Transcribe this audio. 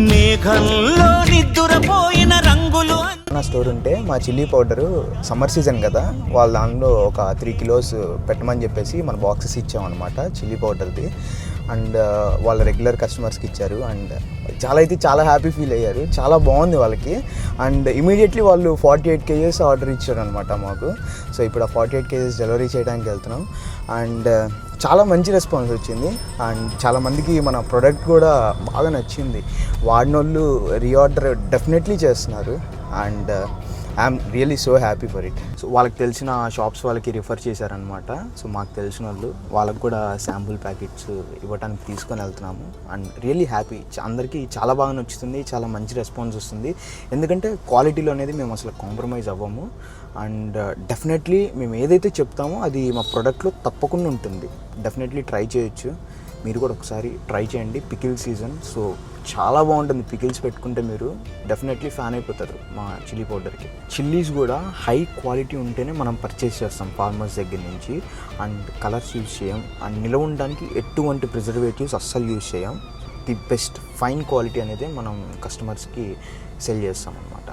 మేఘంలో నిద్దురపోయిన రంగులు. నా స్టోర్ ఉంటే మా చిల్లీ పౌడరు సమ్మర్ సీజన్ కదా, వాళ్ళ దానిలో ఒక 3 kilos పెట్టమని చెప్పేసి మన బాక్సెస్ ఇచ్చామన్నమాట చిల్లీ పౌడర్ది. అండ్ వాళ్ళ రెగ్యులర్ కస్టమర్స్కి ఇచ్చారు. అండ్ చాలా హ్యాపీ ఫీల్ అయ్యారు, చాలా బాగుంది వాళ్ళకి. అండ్ ఇమీడియట్లీ వాళ్ళు 48 kgs ఆర్డర్ ఇచ్చారు అనమాట మాకు. సో ఇప్పుడు ఆ 48 kgs డెలివరీ చేయడానికి వెళ్తున్నాం. అండ్ చాలా మంచి రెస్పాన్స్ వచ్చింది. అండ్ చాలామందికి మన ప్రోడక్ట్ కూడా బాగా నచ్చింది. వాడినోళ్ళు రీఆర్డర్ డెఫినెట్లీ చేస్తున్నారు. And I'm really so happy for it. So వాళ్ళకి తెలిసిన షాప్స్ వాళ్ళకి రిఫర్ చేశారనమాట. సో మాకు తెలిసిన వాళ్ళు వాళ్ళకి కూడా శాంపుల్ ప్యాకెట్స్ ఇవ్వడానికి తీసుకొని వెళ్తున్నాము. And really happy. అందరికీ చాలా బాగా నచ్చుతుంది, చాలా మంచి రెస్పాన్స్ వస్తుంది. ఎందుకంటే క్వాలిటీలో అనేది మేము అసలు కాంప్రమైజ్ అవ్వము. అండ్ డెఫినెట్లీ మేము ఏదైతే చెప్తామో అది మా ప్రోడక్ట్లో తప్పకుండా ఉంటుంది. డెఫినెట్లీ ట్రై చేయొచ్చు, మీరు కూడా ఒకసారి ట్రై చేయండి. పికిల్ సీజన్, సో చాలా బాగుంటుంది. పికిల్స్ పెట్టుకుంటే మీరు డెఫినెట్లీ ఫ్యాన్ అయిపోతారు మా చిల్లీ పౌడర్కి. చిల్లీస్ కూడా హై క్వాలిటీ ఉంటేనే మనం పర్చేస్ చేస్తాం ఫార్మర్స్ దగ్గర నుంచి. అండ్ కలర్స్ యూజ్ చేయం. అండ్ నిలవ ఉండడానికి ఎటువంటి ప్రిజర్వేటివ్స్ అస్సలు యూజ్ చేయం. ది బెస్ట్ ఫైన్ క్వాలిటీ అనేది మనం కస్టమర్స్కి సెల్ చేస్తాం అన్నమాట.